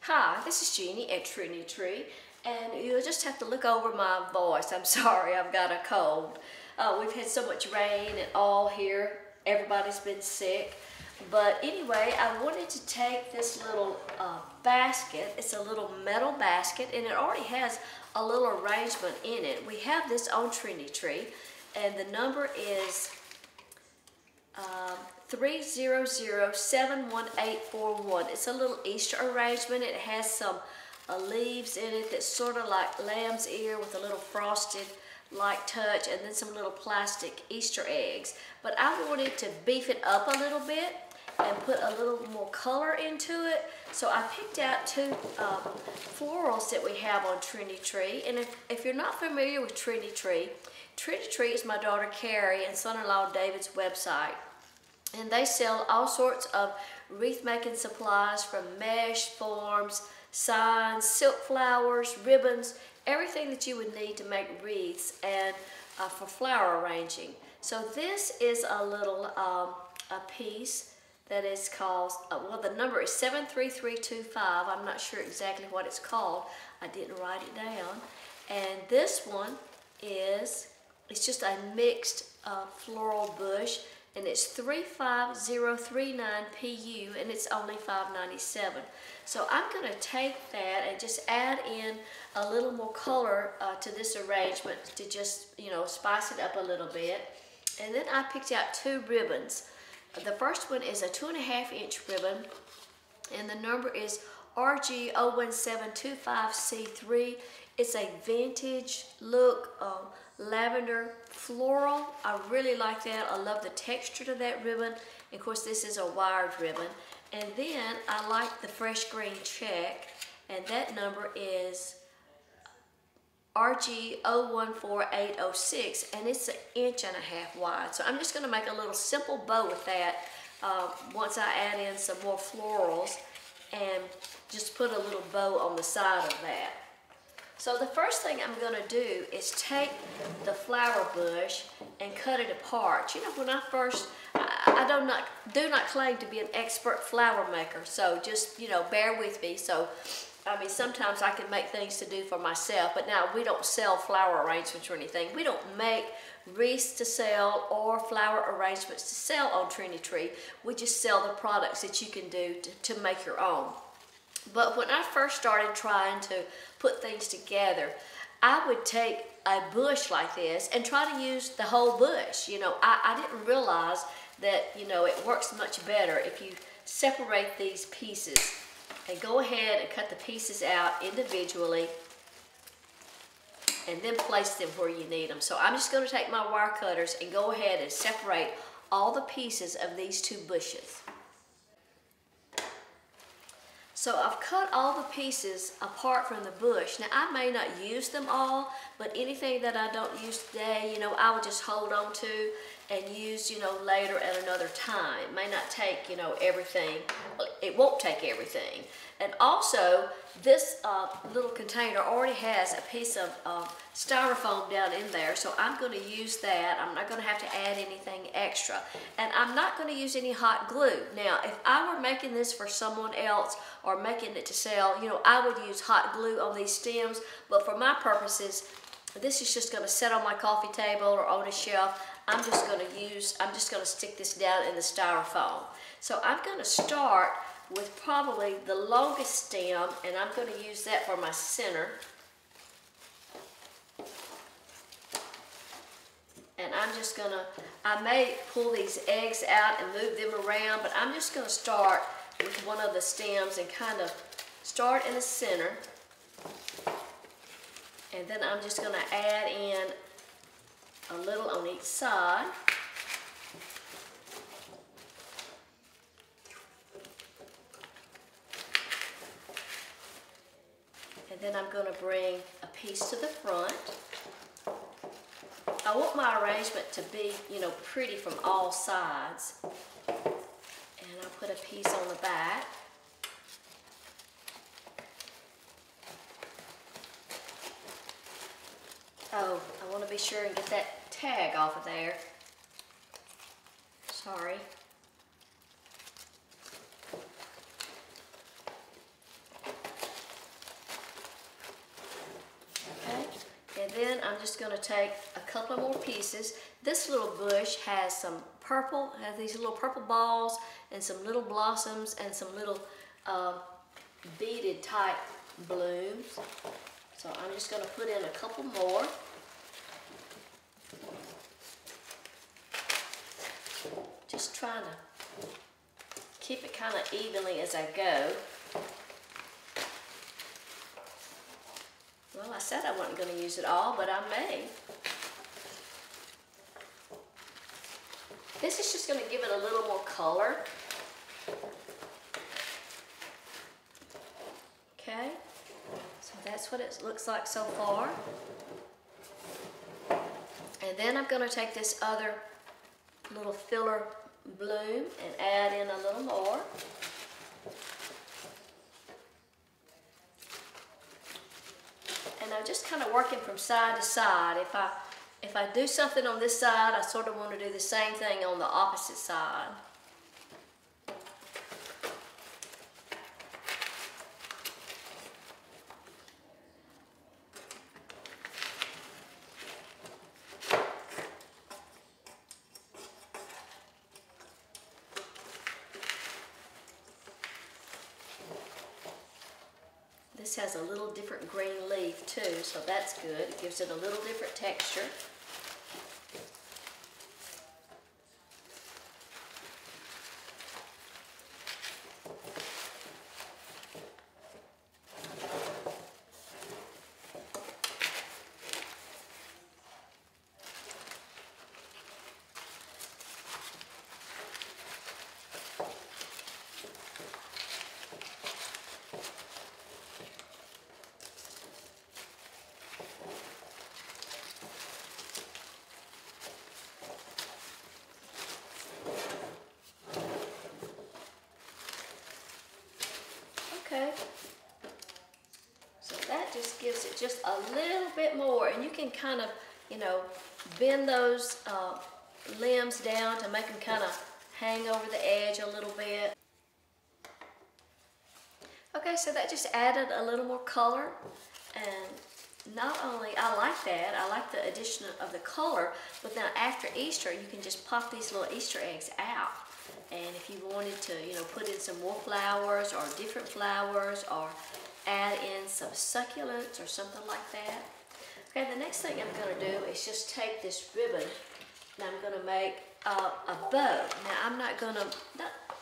Hi, this is Jeannie at Trendy, and you'll just have to look over my voice. I'm sorry, I've got a cold. We've had so much rain and all here. Everybody's been sick. But anyway, I wanted to take this little basket. It's a little metal basket, and it already has a little arrangement in it. We have this on Trendy, and the number is 300-71841. It's a little Easter arrangement. It has some leaves in it that's sort of like lamb's ear with a little frosted like touch, and then some little plastic Easter eggs. But I wanted to beef it up a little bit and put a little more color into it. So I picked out two florals that we have on Trendy. And if you're not familiar with Trendy is my daughter Carrie and son-in-law David's website. And they sell all sorts of wreath making supplies from mesh, forms, signs, silk flowers, ribbons, everything that you would need to make wreaths and for flower arranging. So this is a little a piece that is called, well, the number is 73325. I'm not sure exactly what it's called. I didn't write it down. And this one is, it's just a mixed floral bush, and it's 35039 PU, and it's only $5.97. So I'm going to take that and just add in a little more color to this arrangement to just, you know, spice it up a little bit. And then I picked out two ribbons. The first one is a 2.5-inch ribbon, and the number is RG01725C3. It's a vintage look, lavender floral. I really like that. I love the texture to that ribbon. And of course, this is a wired ribbon. And then I like the fresh green check, and that number is RG014806, and it's 1.5 inches wide. So I'm just going to make a little simple bow with that once I add in some more florals and just put a little bow on the side of that. So the first thing I'm going to do is take the flower bush and cut it apart. You know, when I first, I do not claim to be an expert flower maker, so just, you know, bear with me. So I mean, sometimes I can make things to do for myself, but now we don't sell flower arrangements or anything. We don't make wreaths to sell or flower arrangements to sell on Trendy. We just sell the products that you can do to make your own. But when I first started trying to put things together, I would take a bush like this and try to use the whole bush. You know, I didn't realize that, you know, it works much better if you separate these pieces. And go ahead and cut the pieces out individually and then place them where you need them. So I'm just going to take my wire cutters and go ahead and separate all the pieces of these two bushes. So I've cut all the pieces apart from the bush. Now I may not use them all, but anything that I don't use today, you know, I will just hold on to and use, you know, later at another time. It may not take, you know, everything. Well, it won't take everything. And also, this little container already has a piece of styrofoam down in there, so I'm going to use that. I'm not going to have to add anything extra. And I'm not going to use any hot glue. Now, if I were making this for someone else or making it to sell, you know, I would use hot glue on these stems, but for my purposes, this is just going to sit on my coffee table or on a shelf. I'm just going to stick this down in the styrofoam. So I'm going to start with probably the longest stem, and I'm going to use that for my center. And I'm just going to, I may pull these eggs out and move them around, but I'm just going to start with one of the stems and kind of start in the center. And then I'm just going to add in a little on each side. And then I'm going to bring a piece to the front. I want my arrangement to be, you know, pretty from all sides. And I'll put a piece on the back. Oh, I want to be sure and get that tag off of there. Sorry. then I'm just going to take a couple of more pieces. This little bush has some purple, has these little purple balls and some little blossoms and some little beaded type blooms. So I'm just going to put in a couple more. Just trying to keep it kind of evenly as I go. Well, I said I wasn't going to use it all, but I may. This is just going to give it a little more color. Okay, so that's what it looks like so far. And then I'm going to take this other little filler bloom and add in a little more. And I'm just kind of working from side to side. If I do something on this side, I sort of want to do the same thing on the opposite side. This has a little different green leaf too, so that's good. It gives it a little different texture. Okay, so that just gives it just a little bit more, and you can kind of, you know, bend those limbs down to make them kind of hang over the edge a little bit. Okay, so that just added a little more color, and not only, I like that, I like the addition of the color, but then after Easter, you can just pop these little Easter eggs out. And if you wanted to, you know, put in some more flowers or different flowers or add in some succulents or something like that. Okay, the next thing I'm going to do is just take this ribbon and I'm going to make a bow. Now I'm not going to,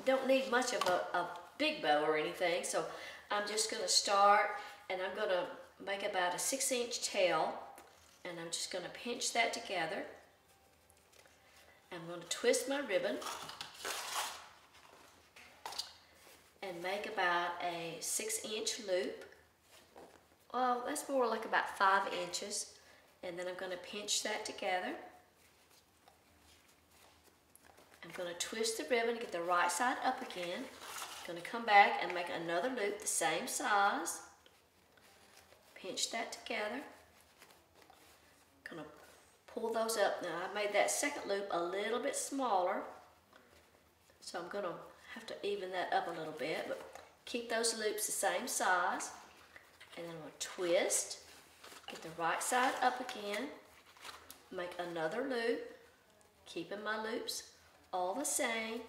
don't need much of a big bow or anything, so I'm just going to start and I'm going to make about a 6-inch tail, and I'm just going to pinch that together. I'm going to twist my ribbon and make about a 6-inch loop. Well, that's more like about 5 inches. And then I'm going to pinch that together. I'm going to twist the ribbon to get the right side up again. I'm going to come back and make another loop the same size. Pinch that together. I'm going to pull those up. Now I made that second loop a little bit smaller, so I'm going to have to even that up a little bit, but keep those loops the same size. And then I'm going to twist, get the right side up again, make another loop, keeping my loops all the same.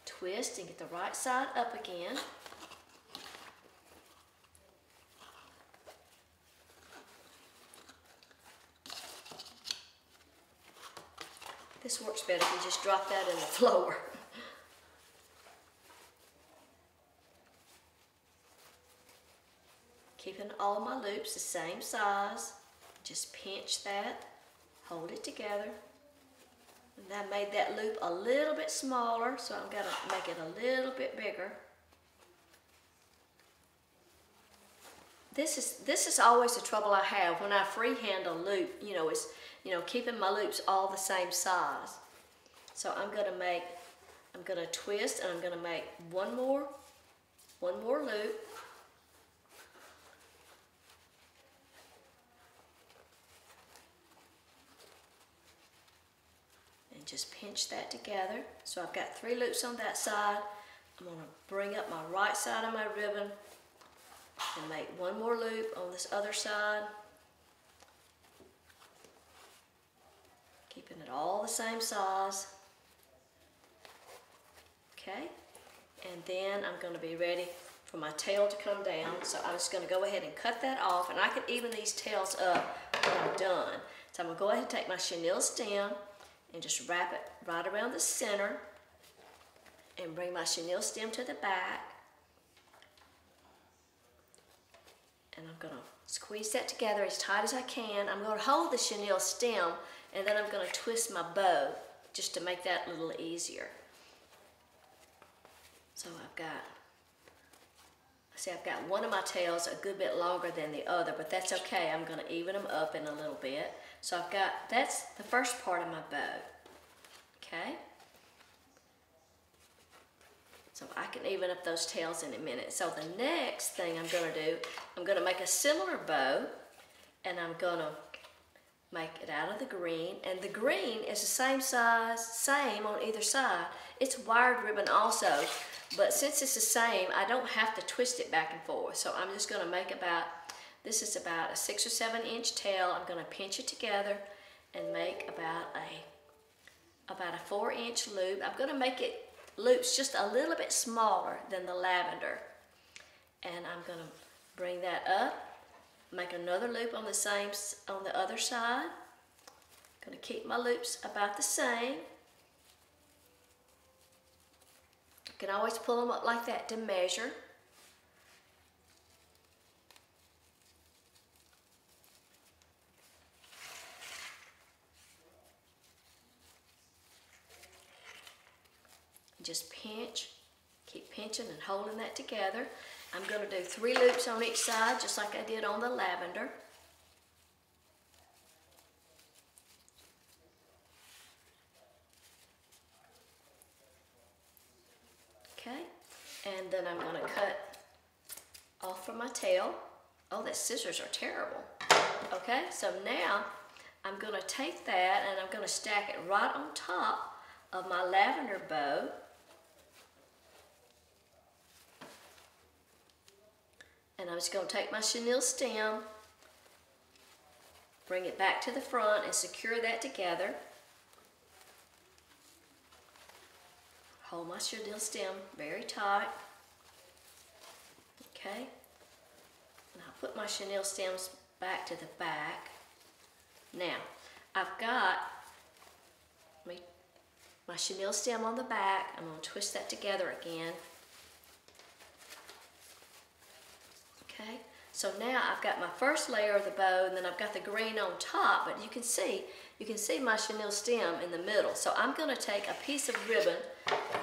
Twist and get the right side up again. This works better if you just drop that in the floor. Keeping all my loops the same size. Just pinch that, hold it together. And I made that loop a little bit smaller, so I'm going to make it a little bit bigger. This is always the trouble I have when I freehand a loop, is keeping my loops all the same size. So I'm going to twist and I'm going to make one more loop. And just pinch that together. So I've got 3 loops on that side. I'm going to bring up my right side of my ribbon, And make one more loop on this other side. Keeping it all the same size. Okay, and then I'm going to be ready for my tail to come down. So I'm just going to go ahead and cut that off, and I can even these tails up when I'm done. So I'm going to go ahead and take my chenille stem and just wrap it right around the center and bring my chenille stem to the back. And I'm going to squeeze that together as tight as I can. I'm going to hold the chenille stem, and then I'm going to twist my bow just to make that a little easier. So I've got one of my tails a good bit longer than the other, but that's okay. I'm going to even them up in a little bit. So that's the first part of my bow. Okay? So I can even up those tails in a minute. So the next thing I'm going to do, I'm going to make a similar bow, and I'm going to make it out of the green. And the green is the same size, same on either side. It's wired ribbon also. But since it's the same, I don't have to twist it back and forth. So I'm just going to make this is about a 6 or 7 inch tail. I'm going to pinch it together and make about a 4 inch loop. I'm going to make it loops just a little bit smaller than the lavender. And I'm going to bring that up, make another loop on the other side. I'm going to keep my loops about the same. You can always pull them up like that to measure. Just pinch, keep pinching and holding that together. I'm going to do 3 loops on each side, just like I did on the lavender. Okay, and then I'm going to cut off from my tail. Oh, the scissors are terrible. Okay, so now I'm going to take that and I'm going to stack it right on top of my lavender bow. And I'm just going to take my chenille stem, bring it back to the front and secure that together. Hold my chenille stem very tight. Okay. And I'll put my chenille stems back to the back. Now, I've got my chenille stem on the back. I'm going to twist that together again. Okay, so now I've got my first layer of the bow, and then I've got the green on top, but you can see my chenille stem in the middle. So I'm going to take a piece of ribbon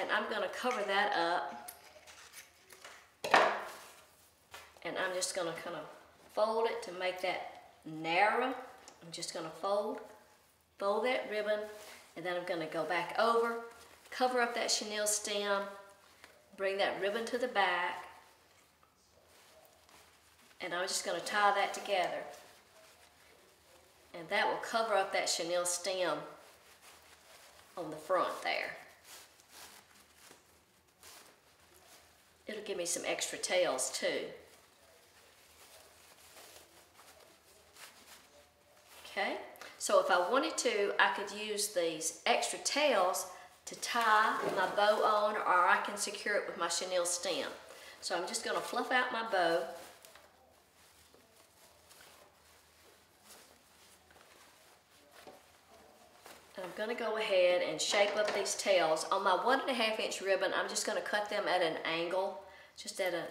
and I'm going to cover that up, and I'm just going to kind of fold it to make that narrow. I'm just going to fold that ribbon, and then I'm going to go back over, cover up that chenille stem, bring that ribbon to the back, and I'm just going to tie that together. And that will cover up that chenille stem on the front there. It'll give me some extra tails too. Okay, so if I wanted to, I could use these extra tails to tie my bow on, or I can secure it with my chenille stem. So I'm just going to fluff out my bow. And I'm going to go ahead and shape up these tails. On my 1.5 inch ribbon, I'm just going to cut them at an angle, just at an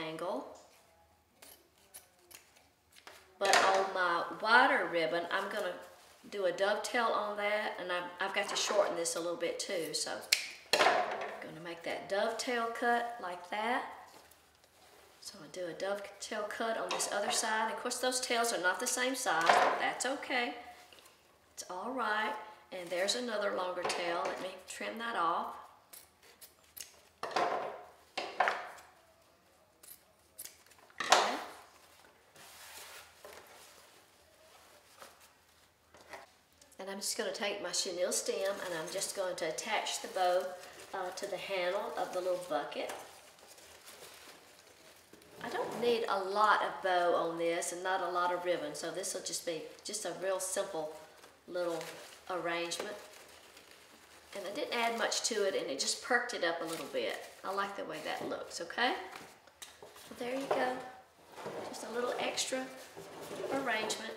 angle. But on my wider ribbon, I'm going to do a dovetail on that, and I've got to shorten this a little bit too. So I'm going to make that dovetail cut like that. So I do a dovetail cut on this other side. Of course, those tails are not the same size, but that's okay. It's all right. And there's another longer tail. Let me trim that off. Okay. And I'm just going to take my chenille stem and I'm just going to attach the bow to the handle of the little bucket. need a lot of bow on this and not a lot of ribbon, so this will just be just a real simple little arrangement. And I didn't add much to it, and it just perked it up a little bit. I like the way that looks, okay? So there you go. Just a little extra arrangement.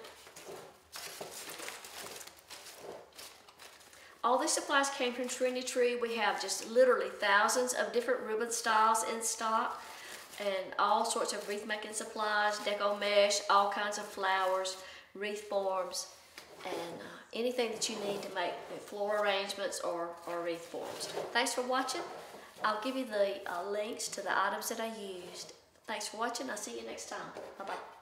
All these supplies came from Trendy. We have just literally thousands of different ribbon styles in stock, and all sorts of wreath making supplies, deco mesh, all kinds of flowers, wreath forms, and anything that you need to make floral arrangements or wreath forms. Thanks for watching. I'll give you the links to the items that I used. Thanks for watching. I'll see you next time. Bye-bye.